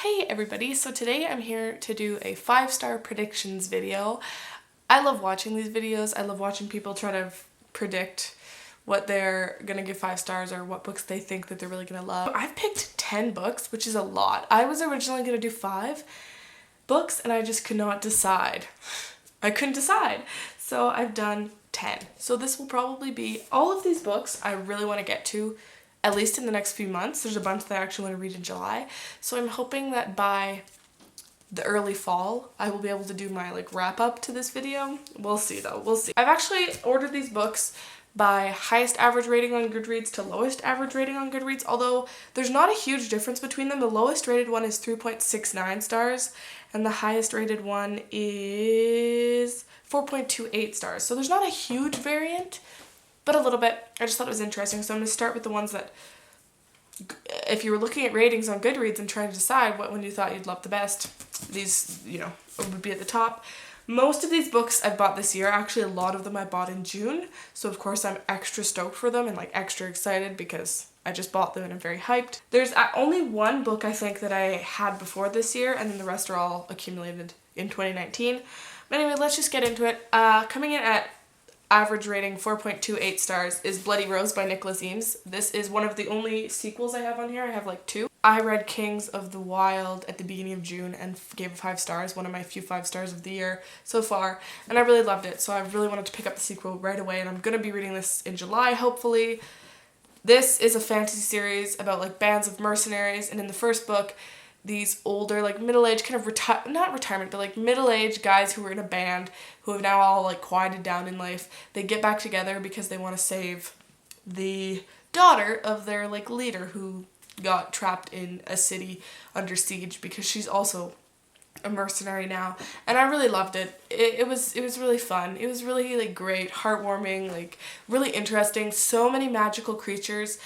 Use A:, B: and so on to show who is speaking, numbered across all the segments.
A: Hey everybody, so today I'm here to do a 5-star predictions video. I love watching these videos. I love watching people try to predict what they're gonna give 5 stars or what books they think that they're really gonna love. I've picked 10 books, which is a lot. I was originally gonna do 5 books and I just could not decide. I couldn't decide. So I've done 10. So this will probably be all of these books I really want to get to at least in the next few months. There's a bunch that I actually want to read in July. So I'm hoping that by the early fall, I will be able to do my wrap up to this video. We'll see though, we'll see. I've actually ordered these books by highest average rating on Goodreads to lowest average rating on Goodreads, although there's not a huge difference between them. The lowest rated one is 3.69 stars and the highest rated one is 4.28 stars. So there's not a huge variant, but a little bit. I just thought it was interesting. So I'm going to start with the ones that, if you were looking at ratings on Goodreads and trying to decide what one you thought you'd love the best, these, would be at the top. Most of these books I've bought this year. Actually, a lot of them I bought in June. So of course I'm extra stoked for them and extra excited because I just bought them and I'm very hyped. There's only one book I think that I had before this year, and then the rest are all accumulated in 2019. But anyway, let's just get into it. Coming in at average rating 4.28 stars is Bloody Rose by Nicholas Eames. This is one of the only sequels I have on here. I have 2. I read Kings of the Wild at the beginning of June and gave it 5 stars, one of my few 5 stars of the year so far, and I really loved it, so I really wanted to pick up the sequel right away, and I'm gonna be reading this in July, hopefully. This is a fantasy series about bands of mercenaries, and in the first book, these older, middle-aged, kind of not retirement, but middle-aged guys who were in a band who have now all quieted down in life. They get back together because they want to save the daughter of their leader who got trapped in a city under siege because she's also a mercenary now, and I really loved it. It was really fun. It was really great, heartwarming, really interesting. So many magical creatures,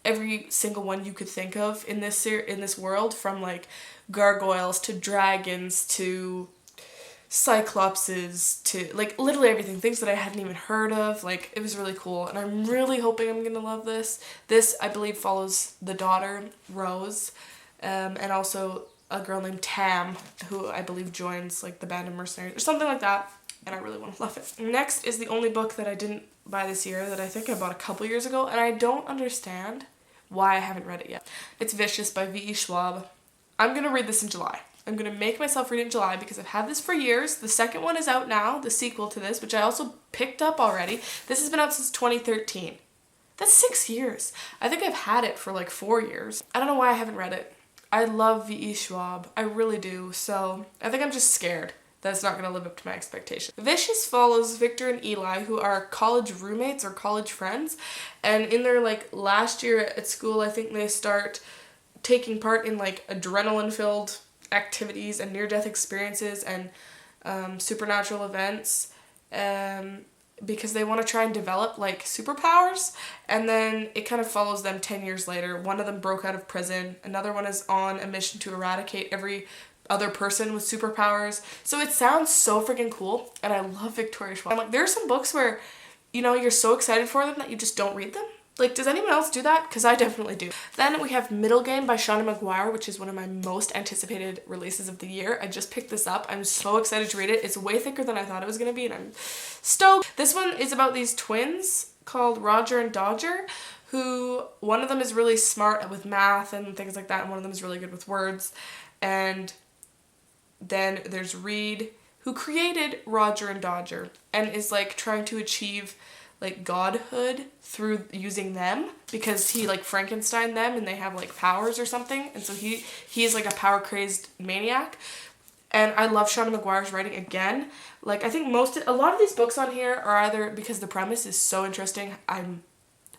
A: every single one you could think of in this world, from gargoyles to dragons to cyclopses to literally everything, things that I hadn't even heard of. It was really cool, and I'm really hoping I'm gonna love this. This, I believe, follows the daughter Rose, and also a girl named Tam, who I believe joins the band of mercenaries or something like that, and I really want to love it. Next is the only book that I didn't buy this year that I think I bought a couple years ago, and I don't understand why I haven't read it yet. It's Vicious by V.E. Schwab. I'm gonna read this in July. I'm gonna make myself read it in July because I've had this for years. The second one is out now, the sequel to this, which I also picked up already. This has been out since 2013. That's 6 years. I think I've had it for 4 years. I don't know why I haven't read it. I love V.E. Schwab. I really do. So I think I'm just scared that it's not going to live up to my expectations. Vicious follows Victor and Eli, who are college roommates or college friends. And in their last year at school, I think they start taking part in adrenaline-filled activities and near-death experiences and supernatural events. Because they want to try and develop superpowers, and then it kind of follows them 10 years later. One of them broke out of prison, another one is on a mission to eradicate every other person with superpowers. So it sounds so freaking cool, and I love Victoria Schwab. There are some books where you're so excited for them that you just don't read them. Does anyone else do that? Because I definitely do. Then we have Middlegame by Shauna Maguire, which is one of my most anticipated releases of the year. I just picked this up. I'm so excited to read it. It's way thicker than I thought it was going to be, and I'm stoked. This one is about these twins called Roger and Dodger, who one of them is really smart with math and things like that, and one of them is really good with words. And then there's Reed, who created Roger and Dodger and is trying to achieve godhood through using them, because he Frankenstein them and they have powers or something, and so he's a power crazed maniac. And I love Shauna Maguire's writing again. I think a lot of these books on here are either because the premise is so interesting, I'm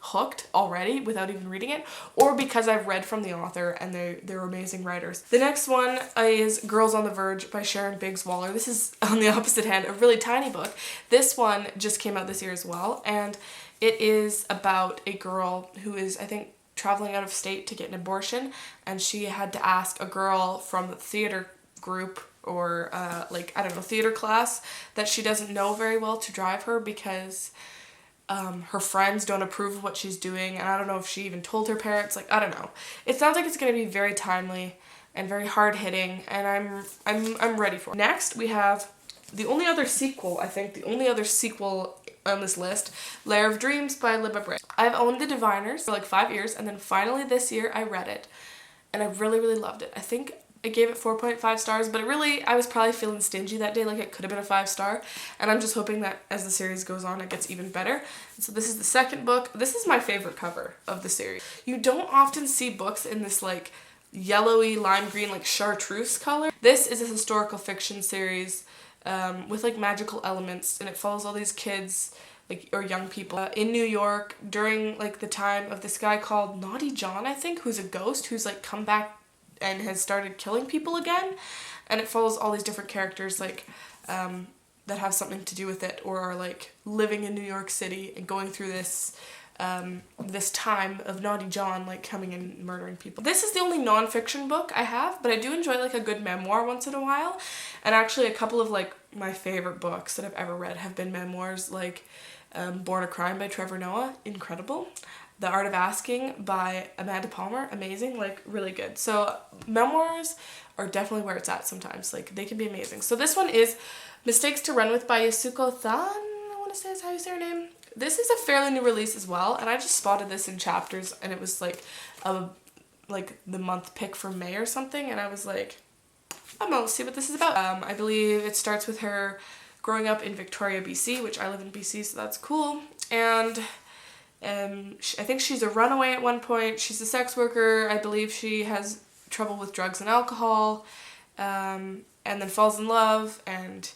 A: hooked already without even reading it, or because I've read from the author and they're amazing writers. The next one is Girls on the Verge by Sharon Biggs Waller. This is, on the opposite hand, a really tiny book. This one just came out this year as well, and it is about a girl who is, I think, traveling out of state to get an abortion, and she had to ask a girl from the theater group or theater class that she doesn't know very well to drive her because her friends don't approve of what she's doing, and I don't know if she even told her parents. I don't know. It sounds like it's going to be very timely, and very hard-hitting, and I'm ready for it. Next, we have the only other sequel on this list, Lair of Dreams by Libba Bray. I've owned The Diviners for like 5 years, and then finally this year I read it, and I really, really loved it. I think I gave it 4.5 stars, but I was probably feeling stingy that day, like it could have been a 5-star, and I'm just hoping that as the series goes on, it gets even better. And so this is the second book. This is my favorite cover of the series. You don't often see books in this like yellowy lime green like chartreuse color. This is a historical fiction series with like magical elements, and it follows all these kids like or young people in New York during like the time of this guy called Naughty John, I think, who's a ghost who's like come back and has started killing people again, and it follows all these different characters like that have something to do with it or are like living in New York City and going through this this time of Naughty John like coming and murdering people. This is the only non-fiction book I have, but I do enjoy like a good memoir once in a while. And actually a couple of like my favorite books that I've ever read have been memoirs, like Born a Crime by Trevor Noah, incredible. The Art of Asking by Amanda Palmer, amazing, like really good. So memoirs are definitely where it's at sometimes, like they can be amazing. So this one is Mistakes to Run With by Yasuko Than, I want to say is how you say her name. This is a fairly new release as well, and I just spotted this in chapters, and it was like the month pick for May or something, and I was like, I'm gonna see what this is about. I believe it starts with her growing up in Victoria, BC, which I live in BC, so that's cool. And I think she's a runaway at one point. She's a sex worker. I believe she has trouble with drugs and alcohol, and then falls in love, and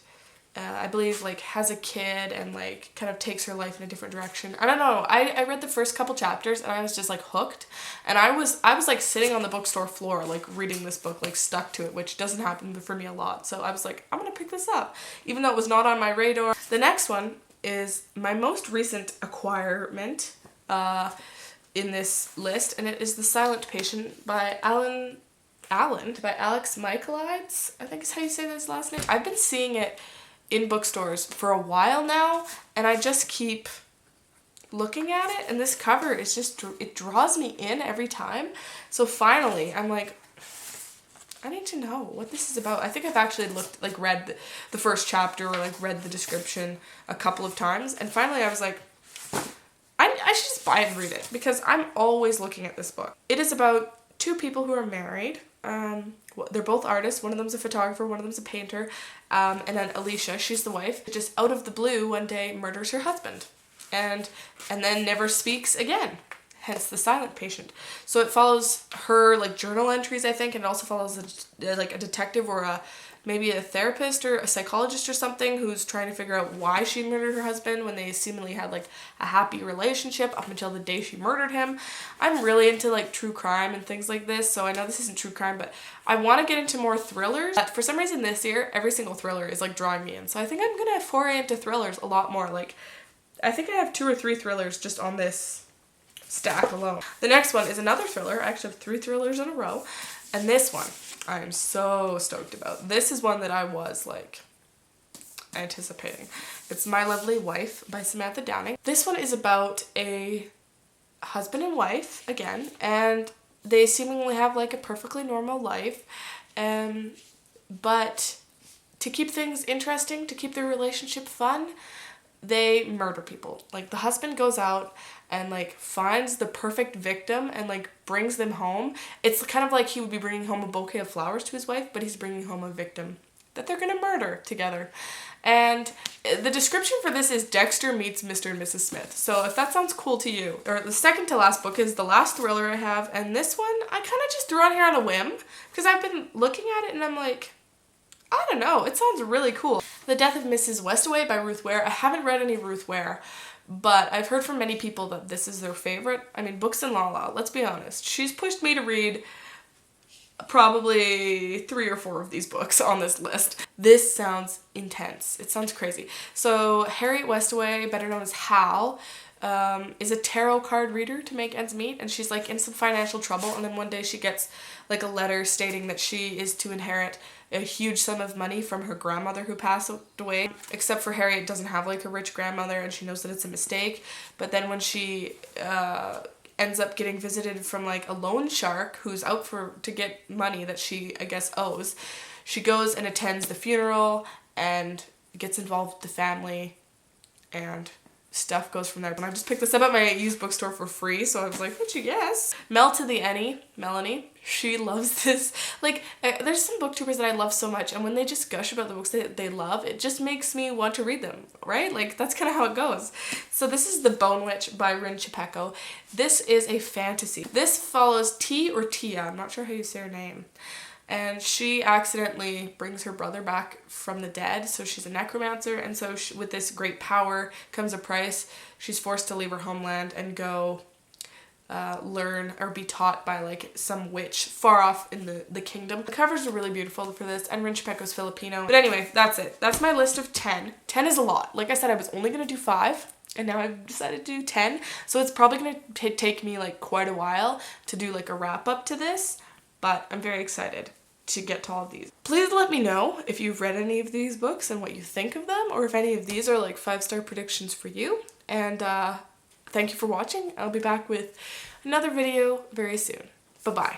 A: I believe like has a kid and like kind of takes her life in a different direction. I don't know. I read the first couple chapters and I was just like hooked, and I was like sitting on the bookstore floor like reading this book, like stuck to it, which doesn't happen for me a lot. So I was like, I'm gonna pick this up, even though it was not on my radar. The next one is my most recent acquirement in this list, and it is The Silent Patient by Alex Michaelides, I think is how you say his last name. I've been seeing it in bookstores for a while now, and I just keep looking at it, and this cover is just, it draws me in every time. So finally, I'm like, I need to know what this is about. I think I've actually read the first chapter or like read the description a couple of times, and finally I was like, I should just buy it and read it, because I'm always looking at this book. It is about two people who are married. They're both artists. One of them's a photographer, one of them's a painter, and then Alicia, she's the wife, just out of the blue one day murders her husband, and then never speaks again, hence The Silent Patient. So it follows her like journal entries, I think, and it also follows a detective or maybe a therapist or a psychologist or something who's trying to figure out why she murdered her husband when they seemingly had like a happy relationship up until the day she murdered him. I'm really into like true crime and things like this, so I know this isn't true crime, but I want to get into more thrillers. But for some reason this year, every single thriller is like drawing me in, so I think I'm gonna foray into thrillers a lot more. Like, I think I have 2 or 3 thrillers just on this stack alone. The next one is another thriller. I actually have 3 thrillers in a row, and this one I am so stoked about. This is one that I was like anticipating. It's My Lovely Wife by Samantha Downing. This one is about a husband and wife again, and they seemingly have like a perfectly normal life, but to keep things interesting, to keep their relationship fun, they murder people. Like, the husband goes out and like finds the perfect victim and like brings them home. It's kind of like he would be bringing home a bouquet of flowers to his wife, but he's bringing home a victim that they're gonna murder together. And the description for this is Dexter meets Mr. and Mrs. Smith. So if that sounds cool to you, or the second to last book is the last thriller I have, and this one I kind of just threw on here on a whim because I've been looking at it and I'm like, I don't know, it sounds really cool. The Death of Mrs Westaway by Ruth Ware. I haven't read any Ruth Ware, but I've heard from many people that this is their favorite. I mean, Books and Lala, let's be honest. She's pushed me to read probably 3 or 4 of these books on this list. This sounds intense. It sounds crazy. So Harriet Westaway, better known as Hal, is a tarot card reader to make ends meet, and she's like in some financial trouble, and then one day she gets like a letter stating that she is to inherit a huge sum of money from her grandmother who passed away, except for Harriet doesn't have like a rich grandmother, and she knows that it's a mistake. But then when she ends up getting visited from like a loan shark who's out to get money that she, I guess, owes. She goes and attends the funeral and gets involved with the family, and stuff goes from there. And I just picked this up at my used bookstore for free, so I was like, what'd you guess? Melanie, she loves this. Like, there's some booktubers that I love so much, and when they just gush about the books that they love, it just makes me want to read them, right? Like, that's kind of how it goes. So this is The Bone Witch by Rin Chipeko. This is a fantasy. This follows T or Tia, I'm not sure how you say her name. And she accidentally brings her brother back from the dead, so she's a necromancer, and so with this great power comes a price. She's forced to leave her homeland and go learn or be taught by like some witch far off in the kingdom. The covers are really beautiful for this, and Rin Chipeko's Filipino. But anyway, that's it. That's my list of 10. 10 is a lot. Like I said, I was only gonna do 5. And now I've decided to do 10. So it's probably gonna take me like quite a while to do like a wrap up to this. But I'm very excited to get to all of these. Please let me know if you've read any of these books and what you think of them, or if any of these are like 5-star predictions for you. And thank you for watching. I'll be back with another video very soon. Bye-bye.